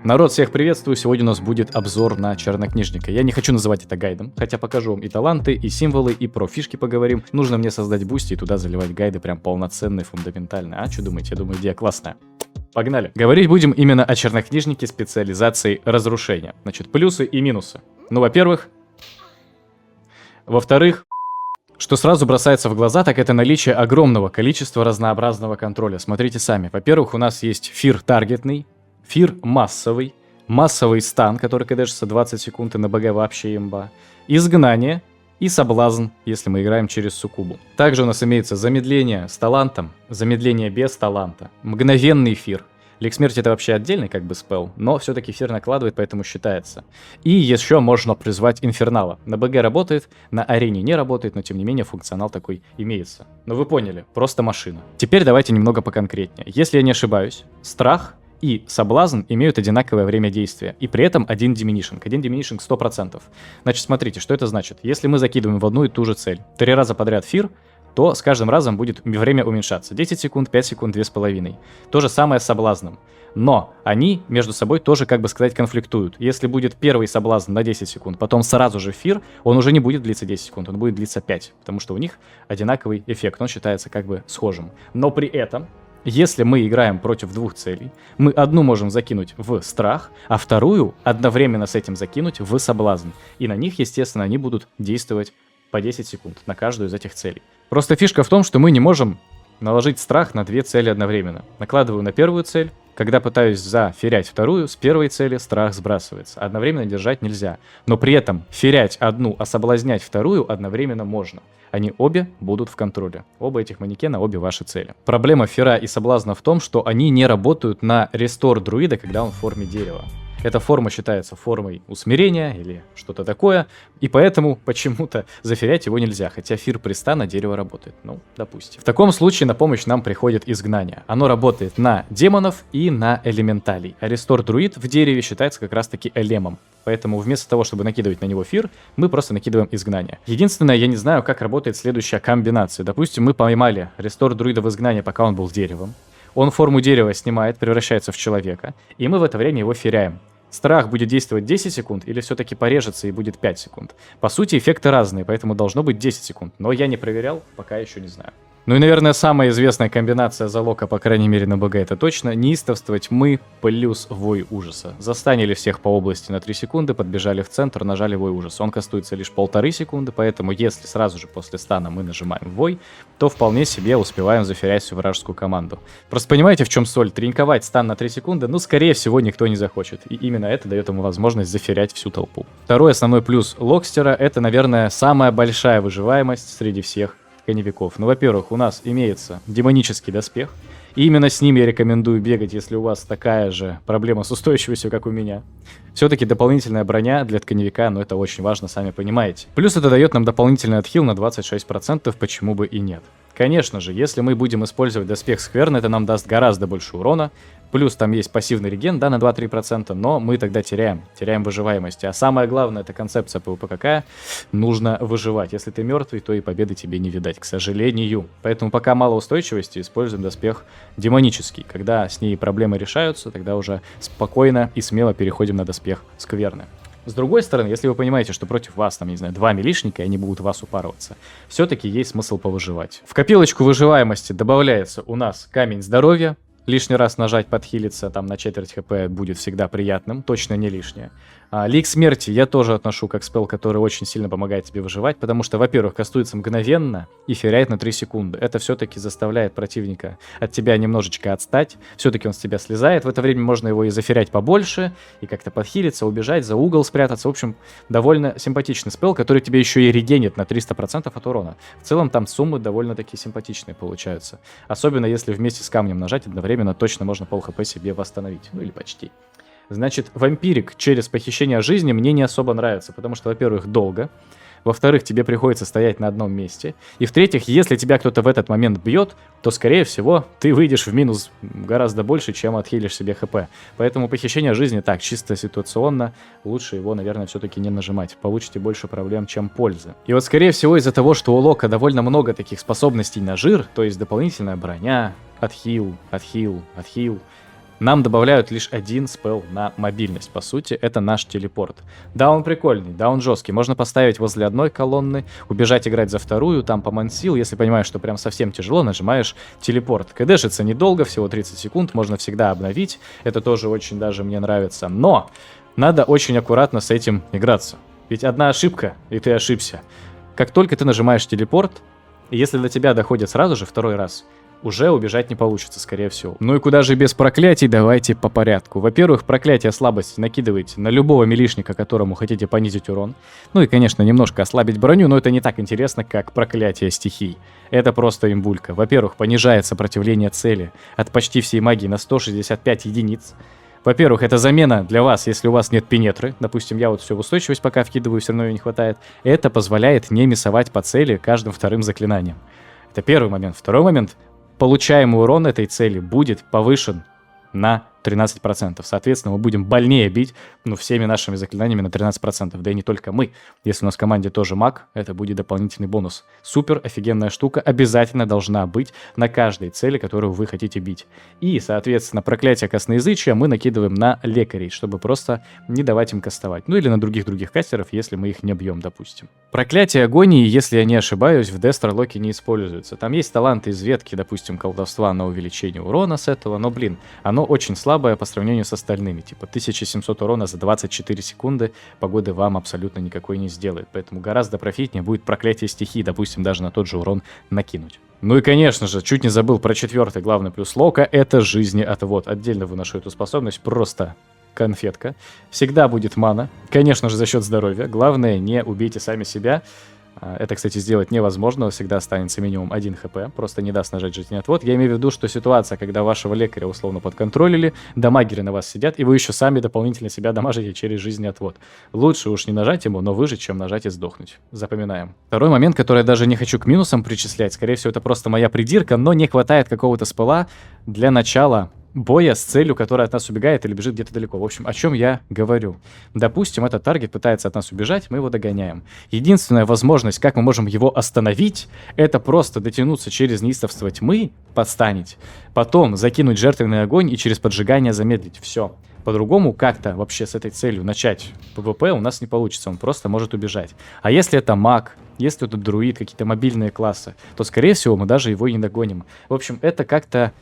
Народ, всех приветствую. Сегодня у нас будет обзор на чернокнижника. Я не хочу называть это гайдом, хотя покажу вам и таланты, и символы, и про фишки поговорим. Нужно мне создать бусти и туда заливать гайды прям полноценные, фундаментальные. А что думаете? Я думаю, идея классная. Погнали. Говорить будем именно о чернокнижнике специализации разрушения. Значит, плюсы и минусы. Ну, во-первых, что сразу бросается в глаза, так это наличие огромного количества разнообразного контроля. Смотрите сами. Во-первых, у нас есть фир таргетный, фир массовый, массовый стан, который кэдэшится 20 секунд и на БГ вообще имба, изгнание и соблазн, если мы играем через суккубу. Также у нас имеется замедление с талантом, замедление без таланта, мгновенный фир. Лик смерти это вообще отдельный как бы спелл, но все-таки фир накладывает, поэтому считается. И еще можно призвать инфернала. На БГ работает, на арене не работает, но тем не менее функционал такой имеется. Но вы поняли, просто машина. Теперь давайте немного поконкретнее. Если я не ошибаюсь, страх и соблазн имеют одинаковое время действия, и при этом один диминишинг 100%. Значит, смотрите, что это значит. Если мы закидываем в одну и ту же цель 3 раза подряд фир, то с каждым разом будет время уменьшаться. 10 секунд, 5 секунд, 2,5. То же самое с соблазном. Но они между собой тоже, как бы сказать, конфликтуют. Если будет первый соблазн на 10 секунд, потом сразу же фир, он уже не будет длиться 10 секунд, он будет длиться 5, потому что у них одинаковый эффект, он считается как бы схожим. Но при этом, если мы играем против двух целей, мы одну можем закинуть в страх, а вторую одновременно с этим закинуть в соблазн. И на них, естественно, они будут действовать по 10 секунд на каждую из этих целей. Просто фишка в том, что мы не можем наложить страх на две цели одновременно. Накладываю на первую цель, когда пытаюсь заферять вторую, с первой цели страх сбрасывается. Одновременно держать нельзя. Но при этом ферять одну, а соблазнять вторую одновременно можно. Они обе будут в контроле. Оба этих манекена, обе ваши цели. Проблема фера и соблазна в том, что они не работают на рестор друида, когда он в форме дерева. Эта форма считается формой усмирения или что-то такое, и поэтому почему-то заферять его нельзя, хотя фир приста на дерево работает, ну, допустим. В таком случае на помощь нам приходит изгнание. Оно работает на демонов и на элементалей, а рестор друид в дереве считается как раз-таки элемом. Поэтому вместо того, чтобы накидывать на него фир, мы просто накидываем изгнание. Единственное, я не знаю, как работает следующая комбинация. Допустим, мы поймали рестор друида в изгнание, пока он был деревом. Он форму дерева снимает, превращается в человека, и мы в это время его феряем. Страх будет действовать 10 секунд или все-таки порежется и будет 5 секунд? По сути, эффекты разные, поэтому должно быть 10 секунд, но я не проверял, пока еще не знаю. Ну и, наверное, самая известная комбинация залока, по крайней мере на БГ, это точно неистовство тьмы плюс вой ужаса. Застанили всех по области на 3 секунды, подбежали в центр, нажали вой ужаса. Он кастуется лишь 1,5 секунды, поэтому если сразу же после стана мы нажимаем вой, то вполне себе успеваем заферять всю вражескую команду. Просто понимаете, в чем соль? Тринковать стан на 3 секунды, ну, скорее всего, никто не захочет. И именно это дает ему возможность заферять всю толпу. Второй основной плюс Локстера — это, наверное, самая большая выживаемость среди всех тканевиков. Ну, во-первых, у нас имеется демонический доспех, и именно с ним я рекомендую бегать, если у вас такая же проблема с устойчивостью, как у меня. Все-таки дополнительная броня для тканевика, но это очень важно, сами понимаете. Плюс это дает нам дополнительный отхил на 26%, почему бы и нет. Конечно же, если мы будем использовать доспех Скверны, это нам даст гораздо больше урона. Плюс там есть пассивный реген, да, на 2-3%, но мы тогда теряем выживаемость. А самое главное, это концепция ПВП какая? Нужно выживать. Если ты мертвый, то и победы тебе не видать, к сожалению. Поэтому пока мало устойчивости, используем доспех демонический. Когда с ней проблемы решаются, тогда уже спокойно и смело переходим на доспех Скверны. С другой стороны, если вы понимаете, что против вас, там, не знаю, 2 милишника, и они будут вас упарываться, все-таки есть смысл повыживать. В копилочку выживаемости добавляется у нас камень здоровья. Лишний раз нажать подхилиться там на четверть хп будет всегда приятным, точно не лишнее. Лик смерти я тоже отношу как спелл, который очень сильно помогает тебе выживать, потому что, во-первых, кастуется мгновенно и феряет на 3 секунды. Это все-таки заставляет противника от тебя немножечко отстать, все-таки он с тебя слезает, в это время можно его и заферять побольше, и как-то подхилиться, убежать, за угол спрятаться. В общем, довольно симпатичный спелл, который тебе еще и регенит на 300% от урона. В целом там суммы довольно-таки симпатичные получаются. Особенно если вместе с камнем нажать одновременно, точно можно пол хп себе восстановить, ну или почти. Значит, вампирик через похищение жизни мне не особо нравится, потому что, во-первых, долго, во-вторых, тебе приходится стоять на одном месте, и в-третьих, если тебя кто-то в этот момент бьет, то, скорее всего, ты выйдешь в минус гораздо больше, чем отхилишь себе хп. Поэтому похищение жизни так, чисто ситуационно, лучше его, наверное, все-таки не нажимать. Получите больше проблем, чем пользы. И вот, скорее всего, из-за того, что у Лока довольно много таких способностей на жир, то есть дополнительная броня, отхил, Нам добавляют лишь один спелл на мобильность, по сути, это наш телепорт. Да, он прикольный, да, он жесткий. Можно поставить возле одной колонны, убежать играть за вторую, там по мансил. Если понимаешь, что прям совсем тяжело, нажимаешь телепорт. КДшится недолго, всего 30 секунд, можно всегда обновить. Это тоже очень даже мне нравится. Но надо очень аккуратно с этим играться. Ведь одна ошибка, и ты ошибся. Как только ты нажимаешь телепорт, если до тебя доходит сразу же второй раз, уже убежать не получится, скорее всего. Ну и куда же без проклятий, давайте по порядку. Во-первых, проклятие слабости накидывайте на любого милишника, которому хотите понизить урон. Ну и, конечно, немножко ослабить броню, но это не так интересно, как проклятие стихий. Это просто имбулька. Во-первых, понижает сопротивление цели от почти всей магии на 165 единиц. Во-первых, это замена для вас, если у вас нет пенетры. Допустим, я вот все в устойчивость пока вкидываю, все равно ее не хватает. Это позволяет не миссовать по цели каждым вторым заклинанием. Это первый момент. Второй момент. Получаемый урон этой цели будет повышен на 13%. Соответственно, мы будем больнее бить, всеми нашими заклинаниями на 13%. Да и не только мы. Если у нас в команде тоже маг, это будет дополнительный бонус. Супер офигенная штука. Обязательно должна быть на каждой цели, которую вы хотите бить. И, соответственно, проклятие косноязычия мы накидываем на лекарей, чтобы просто не давать им кастовать. Ну или на других кастеров, если мы их не бьем, допустим. Проклятие агонии, если я не ошибаюсь, в Дестралоке не используется. Там есть таланты из ветки, допустим, колдовства на увеличение урона с этого, но, оно очень слабое по сравнению с остальными. Типа 1700 урона за 24 секунды погоды вам абсолютно никакой не сделает. Поэтому гораздо профитнее будет проклятие стихий, допустим, даже на тот же урон накинуть. Ну и, конечно же, чуть не забыл про четвертый главный плюс Лока, это жизнеотвод. Отдельно выношу эту способность, просто конфетка. Всегда будет мана, конечно же, за счет здоровья. Главное, не убейте сами себя. Это, кстати, сделать невозможно, всегда останется минимум 1 хп, просто не даст нажать жизнеотвод. Я имею в виду, что ситуация, когда вашего лекаря условно подконтролили, дамагеры на вас сидят, и вы еще сами дополнительно себя дамажите через жизнеотвод. Лучше уж не нажать ему, но выжить, чем нажать и сдохнуть. Запоминаем. Второй момент, который я даже не хочу к минусам причислять, скорее всего, это просто моя придирка, но не хватает какого-то спела для начала боя с целью, которая от нас убегает или бежит где-то далеко. В общем, о чем я говорю? Допустим, этот таргет пытается от нас убежать, мы его догоняем. Единственная возможность, как мы можем его остановить, это просто дотянуться через неистовство тьмы, подстанить, потом закинуть жертвенный огонь и через поджигание замедлить. Все. По-другому как-то вообще с этой целью начать ПВП у нас не получится, он просто может убежать. А если это маг, если это друид, какие-то мобильные классы, то, скорее всего, мы даже его и не догоним. В общем, это как-то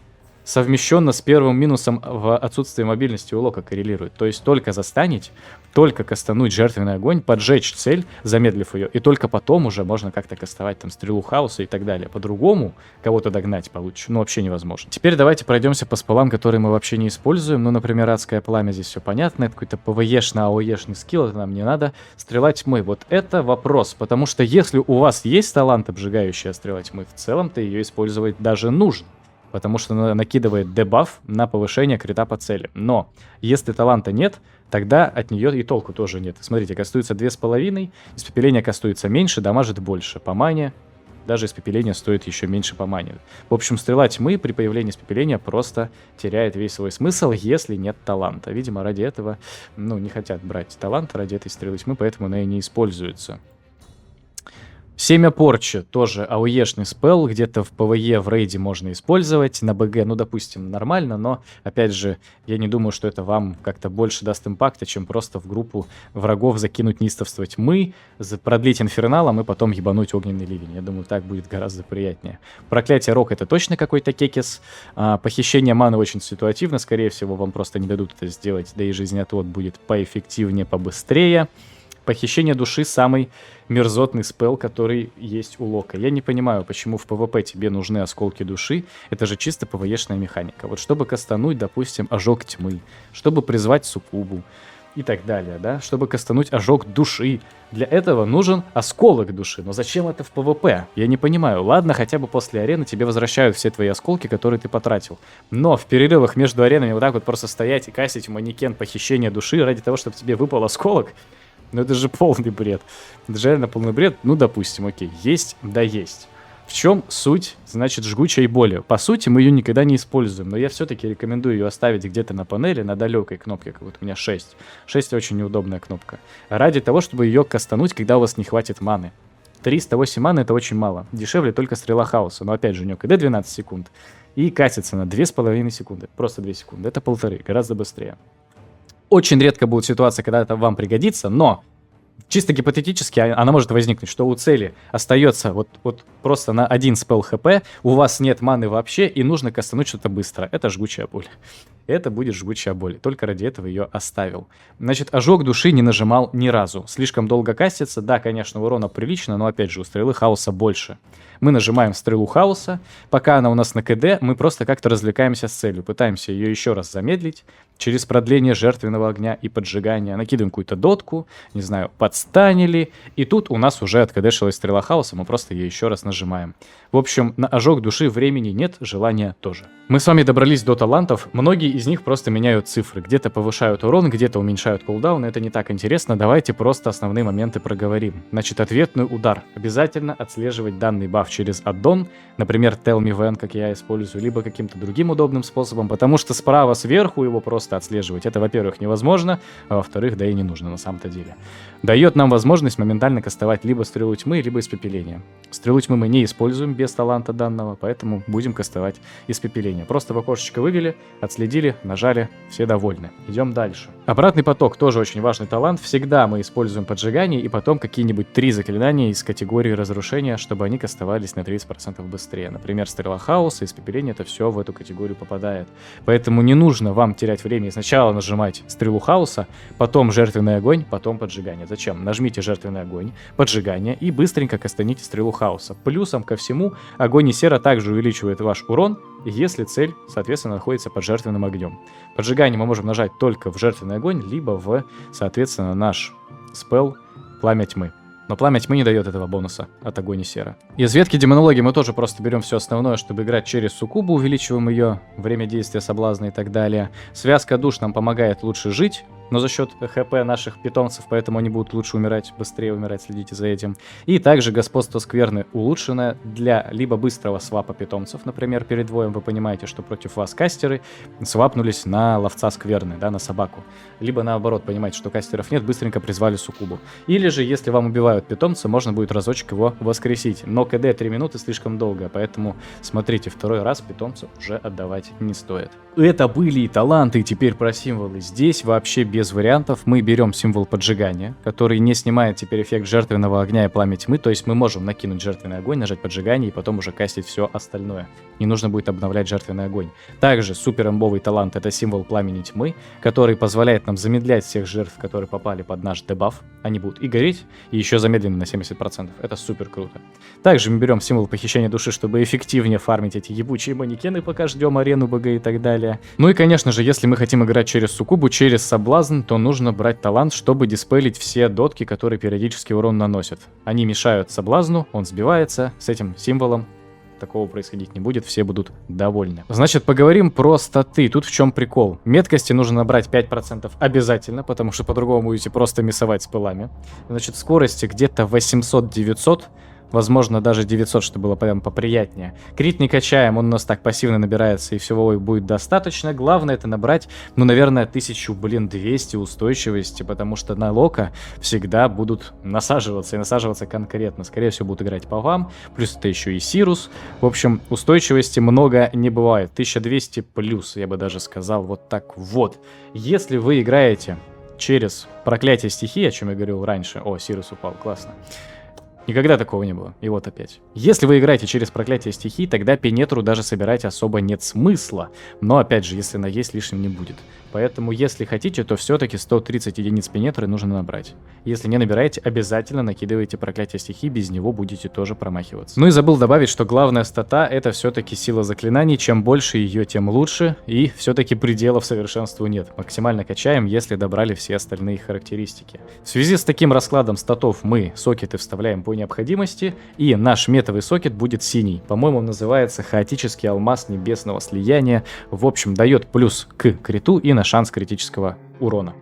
совмещенно с первым минусом в отсутствии мобильности у Лока коррелирует. То есть только застанить, только кастануть жертвенный огонь, поджечь цель, замедлив ее, и только потом уже можно как-то кастовать там стрелу хаоса и так далее. По-другому кого-то догнать получше, вообще невозможно. Теперь давайте пройдемся по спелам, которые мы вообще не используем. Например, адское пламя, здесь все понятно, это какой-то ПВЕшный, АОЕшный скилл, это нам не надо. Стрела тьмы, вот это вопрос, потому что если у вас есть талант обжигающая стрела тьмы, в целом-то ее использовать даже нужно. Потому что она накидывает дебаф на повышение крита по цели. Но если таланта нет, тогда от нее и толку тоже нет. Смотрите, кастуется 2,5, испепеление кастуется меньше, дамажит больше. По мане даже испепеление стоит еще меньше по мане. В общем, стрела тьмы при появлении испепеления просто теряет весь свой смысл, если нет таланта. Видимо, ради этого, не хотят брать талант ради этой стрелы тьмы, поэтому она и не используется. Семя порчи, тоже АОЕшный спелл, где-то в ПВЕ в рейде можно использовать, на БГ, допустим, нормально, но, опять же, я не думаю, что это вам как-то больше даст импакта, чем просто в группу врагов закинуть неистовство тьмы, продлить инферналом и потом ебануть огненный ливень. Я думаю, так будет гораздо приятнее. Проклятие Рок — это точно какой-то кекис. Похищение маны очень ситуативно, скорее всего, вам просто не дадут это сделать, да и жизнеотвод будет поэффективнее, побыстрее. Похищение души — самый мерзотный спелл, который есть у Лока. Я не понимаю, почему в ПВП тебе нужны осколки души. Это же чисто ПВЕшная механика. Вот чтобы кастануть, допустим, ожог тьмы, чтобы призвать суккубу и так далее, да, чтобы кастануть ожог души. Для этого нужен осколок души. Но зачем это в ПВП? Я не понимаю. Ладно, хотя бы после арены тебе возвращают все твои осколки, которые ты потратил. Но в перерывах между аренами вот так вот просто стоять и кастить манекен похищения души ради того, чтобы тебе выпал осколок, это же полный бред. Это же реально полный бред. Допустим, окей. Есть, да есть. В чем суть, значит, жгучей боли? По сути, мы ее никогда не используем, но я все-таки рекомендую ее оставить где-то на панели, на далекой кнопке, как вот у меня 6. 6 очень неудобная кнопка. Ради того, чтобы ее кастануть, когда у вас не хватит маны. 308 маны — это очень мало. Дешевле только стрела хаоса. Но опять же, у нее КД 12 секунд. и катится на 2,5 секунды. Просто 2 секунды. Это 1,5, гораздо быстрее. Очень редко будет ситуация, когда это вам пригодится, но чисто гипотетически она может возникнуть, что у цели остается вот просто на 1 спелл хп, у вас нет маны вообще, и нужно кастануть что-то быстро. Это жгучая боль. Это будет жгучая боль. Только ради этого ее оставил. Значит, ожог души не нажимал ни разу. Слишком долго кастится. Да, конечно, урона прилично, но опять же, у стрелы хаоса больше. Мы нажимаем стрелу хаоса. Пока она у нас на КД, мы просто как-то развлекаемся с целью. Пытаемся ее еще раз замедлить через продление жертвенного огня и поджигания. Накидываем какую-то дотку, не знаю, подстанили. И тут у нас уже откадешилась стрела хаоса, мы просто ее еще раз нажимаем. В общем, на ожог души времени нет, желания тоже. Мы с вами добрались до талантов. Многие из них просто меняют цифры. Где-то повышают урон, где-то уменьшают кулдаун. Это не так интересно. Давайте просто основные моменты проговорим. Значит, ответный удар. Обязательно отслеживать данный баф через аддон. Например, Tell Me When, как я использую, либо каким-то другим удобным способом. Потому что справа сверху его просто отслеживать. Это, во-первых, невозможно, а во-вторых, да и не нужно на самом-то деле. Дает нам возможность моментально кастовать либо стрелу тьмы, либо испепеление. Стрелу тьмы мы не используем без таланта данного, поэтому будем кастовать испепеление. Просто в окошечко вывели, отследили, нажали, все довольны. Идем дальше. Обратный поток тоже очень важный талант. Всегда мы используем поджигание и потом какие-нибудь 3 заклинания из категории разрушения, чтобы они кастовались на 30% быстрее. Например, стрела хаоса, испепеление, это все в эту категорию попадает. Поэтому не нужно вам терять время и сначала нажимать стрелу хаоса, потом жертвенный огонь, потом поджигание. Зачем? Нажмите жертвенный огонь, поджигание и быстренько кастаните стрелу хаоса. Плюсом ко всему, огонь и сера также увеличивает ваш урон, если цель, соответственно, находится под жертвенным огнем. Поджигание мы можем нажать только в жертвенный огонь, либо в, соответственно, наш спелл Пламя Тьмы. Но Пламя Тьмы не дает этого бонуса от огонь и сера. Из ветки демонологии мы тоже просто берем все основное, чтобы играть через суккубу, увеличиваем ее, время действия соблазна и так далее. Связка душ нам помогает лучше жить, но за счет ХП наших питомцев, поэтому они будут лучше умирать, быстрее умирать, следите за этим. И также господство скверны улучшено для либо быстрого свапа питомцев, например, перед боем вы понимаете, что против вас кастеры свапнулись на ловца скверны, да, на собаку. Либо наоборот, понимаете, что кастеров нет, быстренько призвали суккубу. Или же, если вам убивают питомца, можно будет разочек его воскресить. Но КД 3 минуты слишком долго, поэтому смотрите, второй раз питомца уже отдавать не стоит. Это были и таланты, и теперь про символы. Здесь вообще без вариантов. Мы берем символ поджигания, который не снимает теперь эффект жертвенного огня и пламя тьмы, то есть мы можем накинуть жертвенный огонь, нажать поджигание и потом уже кастить все остальное. Не нужно будет обновлять жертвенный огонь. Также супер имбовый талант — это символ пламени тьмы, который позволяет нам замедлять всех жертв, которые попали под наш дебаф. Они будут и гореть, и еще замедлены на 70%. Это супер круто. Также мы берем символ похищения души, чтобы эффективнее фармить эти ебучие манекены, пока ждем арену БГ и так далее. Ну и, конечно же, если мы хотим играть через суккубу, через соблазн, то нужно брать талант, чтобы диспелить все дотки, которые периодически урон наносят. Они мешают соблазну, он сбивается, с этим символом такого происходить не будет, все будут довольны. Значит, поговорим про статы. Тут в чем прикол. Меткости нужно набрать 5% обязательно, потому что по-другому будете просто миссовать с пылами. Значит, скорости где-то 800-900. Возможно, даже 900, чтобы было прям поприятнее. Крит не качаем, он у нас так пассивно набирается, и всего будет достаточно. Главное это набрать, ну, наверное, 1200 устойчивости, потому что на лока всегда будут насаживаться, и насаживаться конкретно. Скорее всего, будут играть по вам. Плюс это еще и Сирус. В общем, устойчивости много не бывает. 1200 плюс, я бы даже сказал, вот так вот. Если вы играете через проклятие стихии, о чем я говорил раньше. О, Сирус упал, классно. Никогда такого не было. И вот опять. Если вы играете через проклятие стихий, тогда пенетру даже собирать особо нет смысла. Но опять же, если она есть, лишним не будет. Поэтому, если хотите, то все-таки 130 единиц пенетры нужно набрать. Если не набираете, обязательно накидывайте проклятие стихий, без него будете тоже промахиваться. Ну и забыл добавить, что главная стата — это все-таки сила заклинаний. Чем больше ее, тем лучше. И все-таки пределов совершенству нет. Максимально качаем, если добрали все остальные характеристики. В связи с таким раскладом статов мы сокеты вставляем по необходимости, и наш метовый сокет будет синий. По-моему, он называется хаотический алмаз небесного слияния. В общем, дает плюс к криту и на шанс критического урона.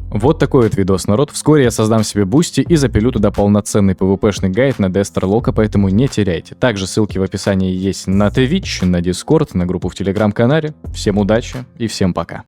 Вот такой вот видос, народ. Вскоре я создам себе бусти и запилю туда полноценный PvP-шный гайд на Дестер Лока, поэтому не теряйте. Также ссылки в описании есть на Twitch, на Discord, на группу в Телеграм-канале. Всем удачи и всем пока.